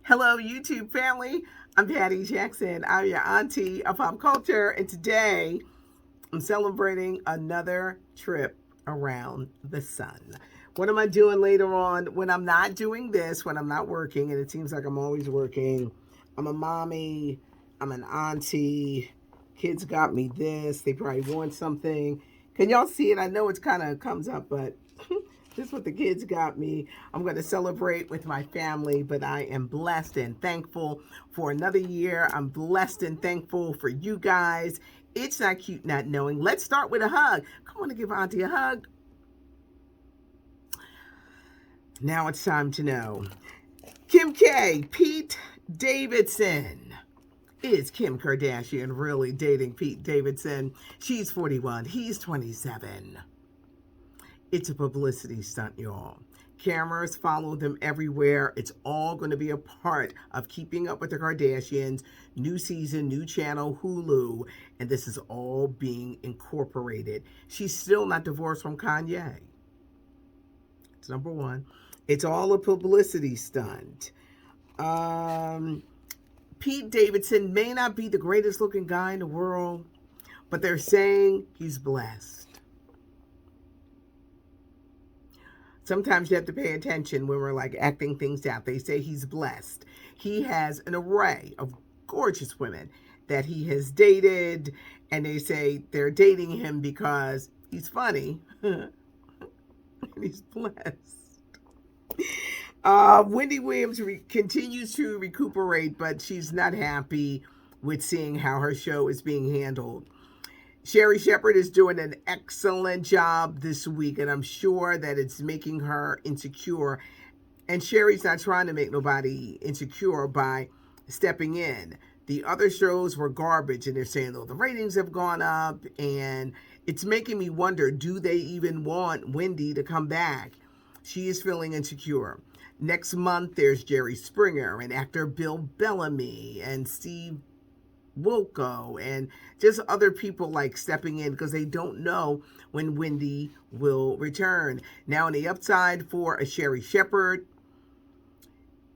Hello, YouTube family. I'm Patty Jackson. I'm your auntie of pop culture, and today I'm celebrating another trip around the sun. What am I doing later on when I'm not doing this, when I'm not working, and it seems like I'm always working? I'm a mommy, I'm an auntie, kids got me this, they probably want something. Can y'all see it? I know it's kind of comes up, but this is what the kids got me. I'm going to celebrate with my family, but I am blessed and thankful for another year. I'm blessed and thankful for you guys. It's not cute not knowing. Let's start with a hug. Come on and give Auntie a hug. Now it's time to know. Kim K, Pete Davidson. Is Kim Kardashian really dating Pete Davidson? She's 41. He's 27. It's a publicity stunt, y'all. Cameras follow them everywhere. It's all going to be a part of Keeping Up with the Kardashians, new season, new channel, Hulu, and this is all being incorporated. She's still not divorced from Kanye. It's number one. It's all a publicity stunt. Pete Davidson may not be the greatest looking guy in the world, but they're saying he's blessed. Sometimes you have to pay attention when we're like acting things out. They say he's blessed. He has an array of gorgeous women that he has dated, and they say they're dating him because he's funny and he's blessed. Wendy Williams continues to recuperate, but she's not happy with seeing how her show is being handled. Sherri Shepherd is doing an excellent job this week, and I'm sure that it's making her insecure. And Sherri's not trying to make nobody insecure by stepping in. The other shows were garbage, and they're saying, oh, the ratings have gone up, and it's making me wonder, do they even want Wendy to come back? She is feeling insecure. Next month, there's Jerry Springer and actor Bill Bellamy and Steve Wilco and just other people like stepping in because they don't know when Wendy will return. Now, on the upside for a Sherri Shepherd,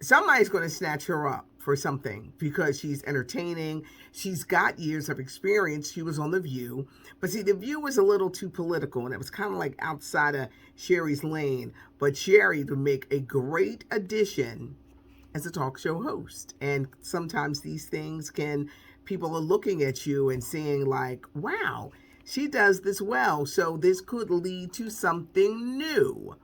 somebody's going to snatch her up for something because she's entertaining. She's got years of experience. She was on The View. But see, The View was a little too political, and it was kind of like outside of Sherri's lane. But Sherri would make a great addition as a talk show host. And sometimes these things can, people are looking at you and saying like, wow, she does this well. So this could lead to something new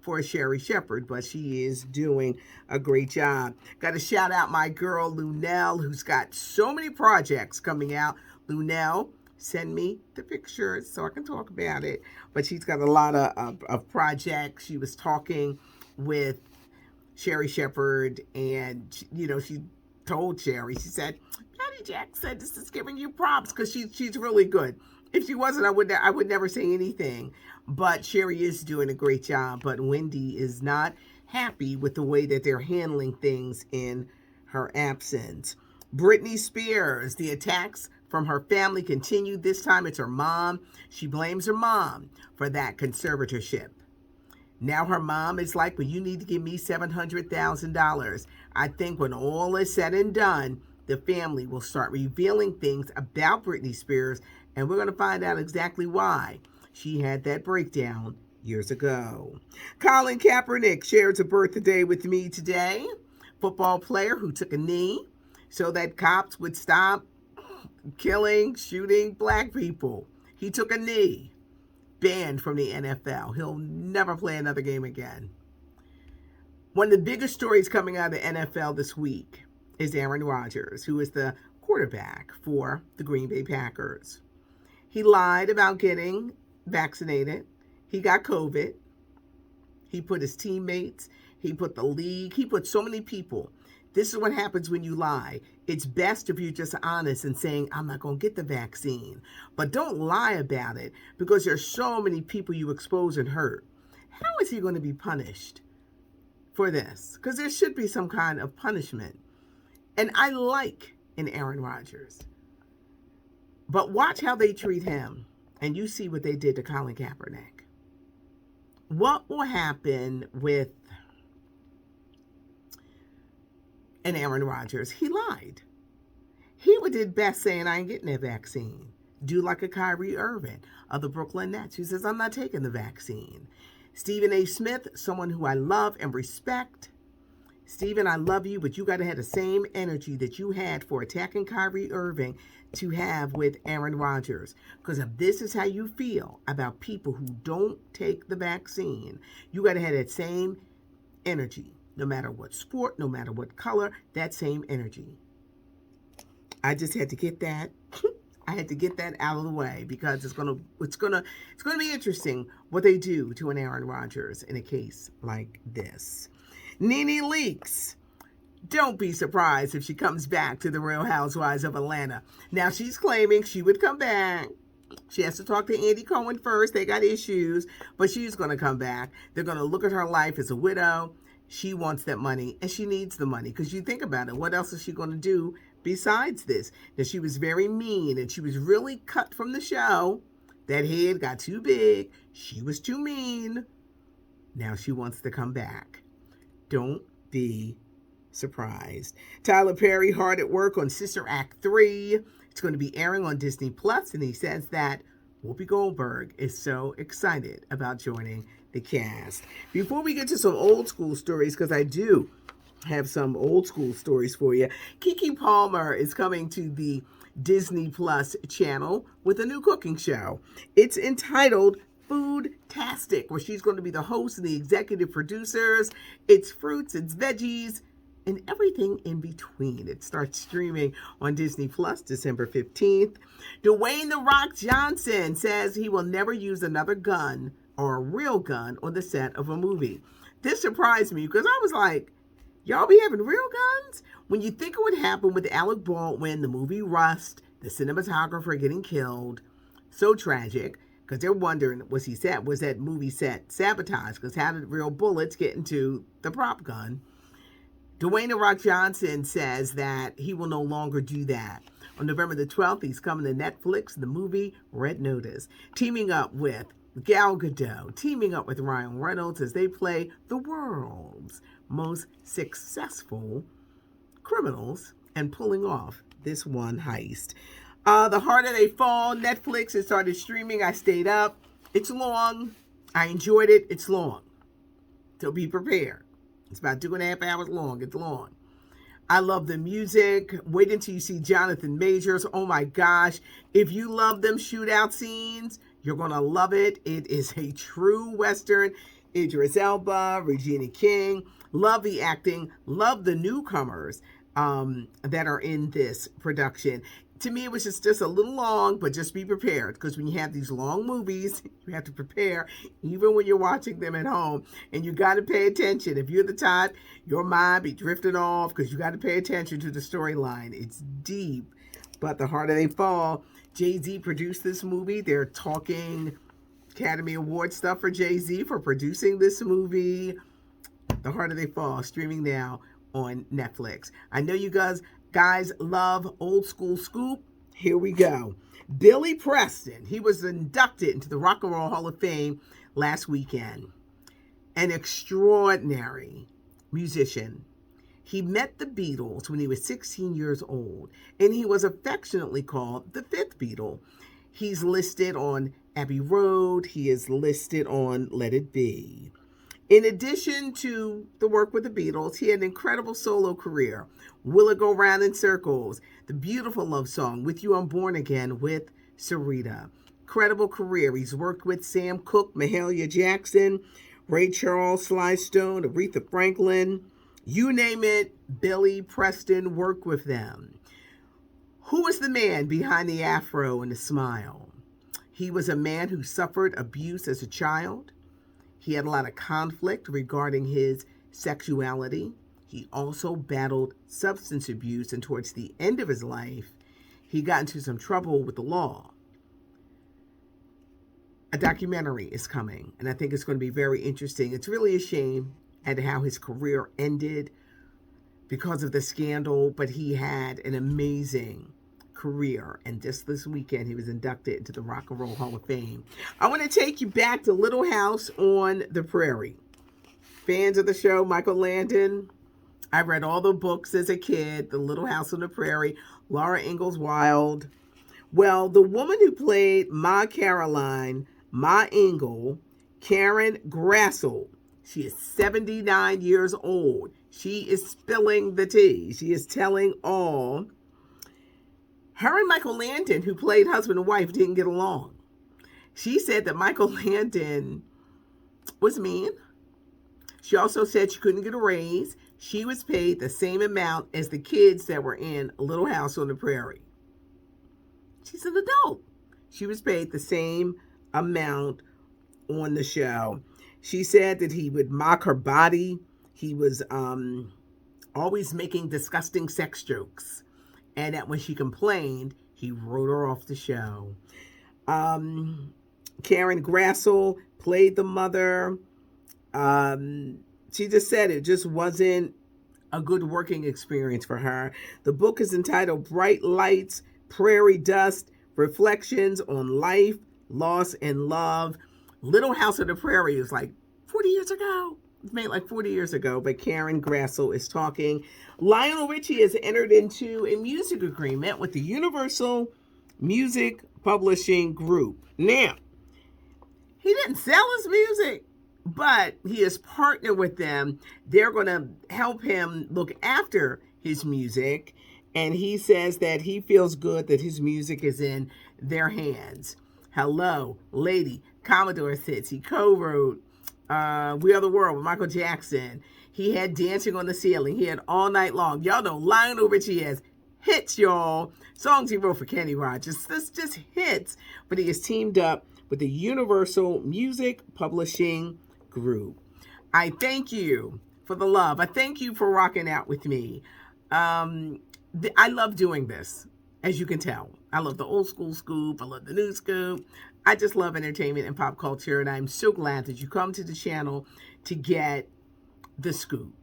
for Sherri Shepherd, but she is doing a great job. Got to shout out my girl Lunell, who's got so many projects coming out. Lunell, send me the pictures so I can talk about it. But she's got a lot of projects. She was talking with Sherri Shepherd, and she told Sherri, she said, Patty Jack said this is giving you props because she's really good. If she wasn't, I would never say anything. But Sherri is doing a great job. But Wendy is not happy with the way that they're handling things in her absence. Britney Spears, the attacks from her family continued. This time it's her mom. She blames her mom for that conservatorship. Now her mom is like, well, you need to give me $700,000. I think when all is said and done, the family will start revealing things about Britney Spears, and we're going to find out exactly why she had that breakdown years ago. Colin Kaepernick shares a birthday with me today. Football player who took a knee so that cops would stop killing, shooting black people. He took a knee. Banned from the NFL. He'll never play another game again. One of the biggest stories coming out of the NFL this week is Aaron Rodgers, who is the quarterback for the Green Bay Packers. He lied about getting vaccinated. He got COVID. He put his teammates, he put the league, he put so many people. This is what happens when you lie. It's best if you're just honest and saying, I'm not going to get the vaccine. But don't lie about it because there's so many people you expose and hurt. How is he going to be punished for this? Because there should be some kind of punishment. And I like in Aaron Rodgers. But watch how they treat him. And you see what they did to Colin Kaepernick. What will happen with And Aaron Rodgers, he lied. He would did best saying, I ain't getting that vaccine. Do like a Kyrie Irving of the Brooklyn Nets, who says, I'm not taking the vaccine. Stephen A. Smith, someone who I love and respect. Stephen, I love you, but you got to have the same energy that you had for attacking Kyrie Irving to have with Aaron Rodgers. Because if this is how you feel about people who don't take the vaccine, you got to have that same energy. No matter what sport, no matter what color, that same energy. I just had to get that. I had to get that out of the way because it's gonna be interesting what they do to an Aaron Rodgers in a case like this. Nene Leakes. Don't be surprised if she comes back to the Real Housewives of Atlanta. Now she's claiming she would come back. She has to talk to Andy Cohen first. They got issues, but she's going to come back. They're going to look at her life as a widow. She wants that money, and she needs the money because you think about it. What else is she going to do besides this? Now, she was very mean, and she was really cut from the show. That head got too big. She was too mean. Now she wants to come back. Don't be surprised. Tyler Perry hard at work on Sister Act 3. It's going to be airing on Disney Plus, and he says that Whoopi Goldberg is so excited about joining the cast. Before we get to some old school stories, because I do have some old school stories for you, Keke Palmer is coming to the Disney Plus channel with a new cooking show. It's entitled Foodtastic, where she's going to be the host and the executive producers. It's fruits, it's veggies, and everything in between. It starts streaming on Disney Plus December 15th. Dwayne "The Rock" Johnson says he will never use another gun or a real gun on the set of a movie. This surprised me because I was like, y'all be having real guns? When you think of what happened with Alec Baldwin, the movie Rust, the cinematographer getting killed, so tragic, because they're wondering, was that movie set sabotaged? Because how did real bullets get into the prop gun? Dwayne "The Rock" Johnson says that he will no longer do that. On November the 12th, he's coming to Netflix, the movie Red Notice, teaming up with Gal Gadot, teaming up with Ryan Reynolds as they play the world's most successful criminals and pulling off this one heist. The Harder They Fall, Netflix has started streaming. I stayed up. It's long. I enjoyed it. It's long. So be prepared. It's about 2.5 hours long. It's long. I love the music. Wait until you see Jonathan Majors. Oh my gosh. If you love them shootout scenes, you're going to love it. It is a true Western. Idris Elba, Regina King. Love the acting. Love the newcomers that are in this production. To me, it was just a little long, but just be prepared. Because when you have these long movies, you have to prepare, even when you're watching them at home. And you got to pay attention. If you're the type, your mind be drifting off because you got to pay attention to the storyline. It's deep. But The Harder They Fall, Jay-Z produced this movie. They're talking Academy Award stuff for Jay-Z for producing this movie. The Harder They Fall, streaming now on Netflix. I know you guys love old school scoop. Here we go. Billy Preston, he was inducted into the Rock and Roll Hall of Fame last weekend. An extraordinary musician. He met the Beatles when he was 16 years old, and he was affectionately called the fifth Beatle. He's listed on Abbey Road. He is listed on Let It Be. In addition to the work with the Beatles, he had an incredible solo career. Will It Go Round in Circles, the beautiful love song, With You I'm Born Again with Sarita. Incredible career. He's worked with Sam Cooke, Mahalia Jackson, Ray Charles, Sly Stone, Aretha Franklin. You name it, Billy Preston worked with them. Who was the man behind the afro and the smile? He was a man who suffered abuse as a child. He had a lot of conflict regarding his sexuality. He also battled substance abuse, and towards the end of his life, he got into some trouble with the law. A documentary is coming, and I think it's going to be very interesting. It's really a shame at how his career ended because of the scandal, but he had an amazing career, and just this weekend he was inducted into the Rock and Roll Hall of Fame. I want to take you back to Little House on the Prairie. Fans of the show, Michael Landon, I read all the books as a kid, The Little House on the Prairie, Laura Ingalls Wilde. Well, the woman who played Ma Caroline, Ma Ingle, Karen Grassel, she is 79 years old. She is spilling the tea. She is telling all. Her and Michael Landon, who played husband and wife, didn't get along. She said that Michael Landon was mean. She also said she couldn't get a raise. She was paid the same amount as the kids that were in A Little House on the Prairie. She's an adult. She was paid the same amount on the show. She said that he would mock her body. He was always making disgusting sex jokes. And that when she complained, he wrote her off the show. Karen Grassel played the mother. She just said it just wasn't a good working experience for her. The book is entitled Bright Lights, Prairie Dust, Reflections on Life, Loss, and Love. Little House on the Prairie is like 40 years ago. It's made like 40 years ago, but Karen Grassel is talking. Lionel Richie has entered into a music agreement with the Universal Music Publishing Group. Now, he didn't sell his music, but he is partnered with them. They're going to help him look after his music, and he says that he feels good that his music is in their hands. Hello, Lady, Commodore Sits. He co-wrote We Are the World with Michael Jackson. He had Dancing on the Ceiling. He had All Night Long. Y'all know Lionel Richie has hits, y'all. Songs he wrote for Kenny Rogers. This just hits. But he has teamed up with the Universal Music Publishing Group. I thank you for the love. I thank you for rocking out with me. I love doing this, as you can tell. I love the old school scoop. I love the new scoop. I just love entertainment and pop culture, and I'm so glad that you come to the channel to get the scoop.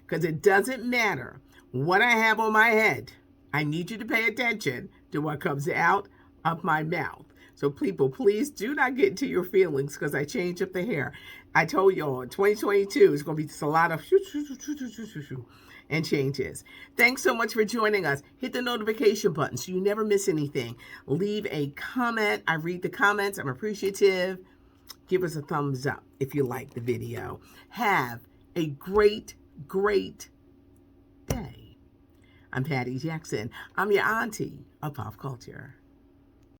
Because it doesn't matter what I have on my head. I need you to pay attention to what comes out of my mouth. So people, please do not get into your feelings because I change up the hair. I told y'all, 2022 is going to be just a lot of and changes. Thanks so much for joining us. Hit the notification button so you never miss anything. Leave a comment. I read the comments. I'm appreciative. Give us a thumbs up if you like the video. Have a great, great day. I'm Patty Jackson. I'm your auntie of pop culture.